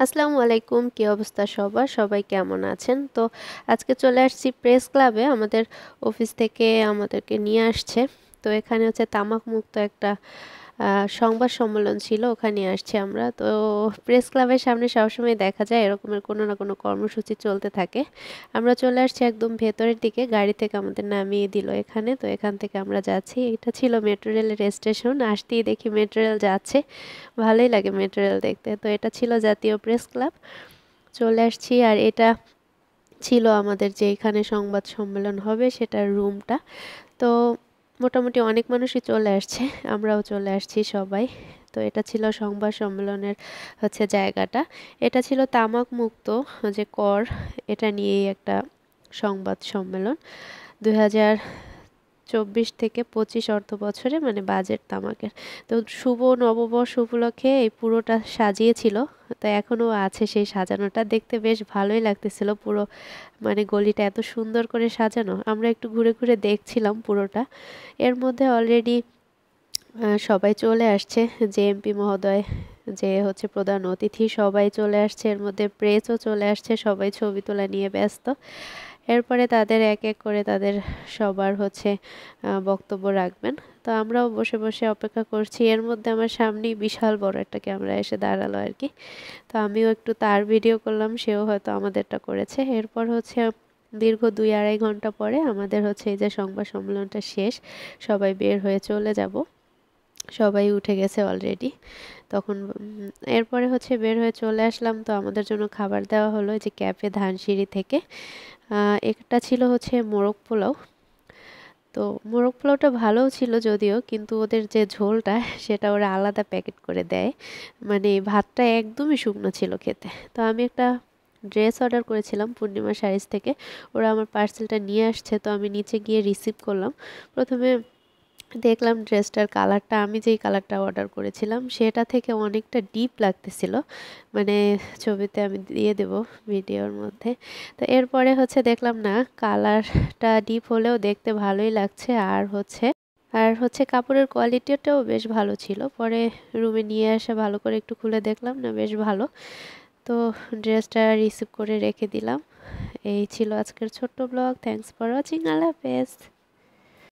আসসালামু আলাইকুম, কি অবস্থা সবার? সবাই কেমন আছেন? তো আজকে চলে আসছি প্রেস ক্লাবে। আমাদের অফিস থেকে আমাদেরকে নিয়ে আসছে। তো এখানে হচ্ছে তামাক মুক্ত একটা সংবাদ সম্মেলন ছিল, ওখানে আসছি আমরা। তো প্রেস ক্লাবের সামনে সবসময় দেখা যায় এরকমের কোনো না কোনো কর্মসূচি চলতে থাকে। আমরা চলে আসছি একদম ভেতরের দিকে, গাড়ি থেকে আমাদের নামিয়ে দিল এখানে। তো এখান থেকে আমরা যাচ্ছি। এটা ছিল মেট্রো রেলের স্টেশন। আসতেই দেখি মেট্রো রেল যাচ্ছে, ভালোই লাগে মেট্রো রেল দেখতে। তো এটা ছিল জাতীয় প্রেস ক্লাব। চলে আসছি, আর এটা ছিল আমাদের যে এখানে সংবাদ সম্মেলন হবে সেটার রুমটা। তো মোটামুটি অনেক মানুষই চলে আসছে, আমরাও চলে আসছি সবাই। তো এটা ছিল সংবাদ সম্মেলনের জায়গাটা। এটা ছিল তামাক মুক্ত যে কর, এটা নিয়েই একটা সংবাদ সম্মেলন। 2024 থেকে 25 অর্থ বছরে মানে বাজেট তামাকের। তো শুভ নববর্ষ উপলক্ষে এই পুরোটা সাজিয়েছিল। তো এখনো আছে সেই সাজানোটা, দেখতে বেশ ভালোই লাগতেছিল। পুরো মানে গলিটা এত সুন্দর করে সাজানো, আমরা একটু ঘুরে ঘুরে দেখছিলাম পুরোটা। এর মধ্যে অলরেডি সবাই চলে আসছে, যে এমপি মহোদয়, যে প্রধান অতিথি, সবাই চলে আসছে। এর মধ্যে প্রেসও চলে আসছে, সবাই ছবি তোলা নিয়ে ব্যস্ত। এরপরে তাদের এক এক করে তাদের সবার বক্তব্য রাখবেন। তো আমরাও বসে বসে অপেক্ষা করছি। এর মধ্যে আমার সামনেই বিশাল বড় একটা ক্যামেরা এসে দাঁড়ালো আর কি। তো আমিও একটু তার ভিডিও করলাম, সেও হয়তো আমাদেরটা করেছে। এরপর দীর্ঘ 2-2.5 ঘন্টা পরে আমাদের এই যে সংবাদ সম্মেলনটা শেষ, সবাই বের হয়ে চলে যাব। সবাই উঠে গেছে অলরেডি। তখন এরপরে বের হয়ে চলে আসলাম। তো আমাদের জন্য খাবার দেওয়া হলো এই যে ক্যাফে ধানসিঁড়ি থেকে। একটা ছিল মোরগ পোলাও। তো মোরগ পোলাওটা ভালোও ছিল যদিও, কিন্তু ওদের যে ঝোলটা সেটা ওরা আলাদা প্যাকেট করে দেয়। মানে ভাতটা একদমই শুকনো ছিল খেতে। তো আমি একটা ড্রেস অর্ডার করেছিলাম পূর্ণিমা শাড়িজ থেকে। ওরা আমার পার্সেলটা নিয়ে আসছে, তো আমি নিচে গিয়ে রিসিভ করলাম। প্রথমে দেখলাম ড্রেসটার কালারটা আমি যেই কালারটা অর্ডার করেছিলাম সেটা থেকে অনেকটা ডিপ লাগতেছিল। মানে ছবিতে আমি দিয়ে দেব ভিডিওর মধ্যে। তো এরপরে দেখলাম না, কালারটা ডিপ হলেও দেখতে ভালোই লাগছে। আর কাপড়ের কোয়ালিটিটাও বেশ ভালো ছিল। পরে রুমে নিয়ে আসা ভালো করে একটু খুলে দেখলাম, না বেশ ভালো। তো ড্রেসটা রিসিভ করে রেখে দিলাম। এই ছিল আজকের ছোট্ট ব্লগ। Thanks for watching. আল্লাহ হাফেজ।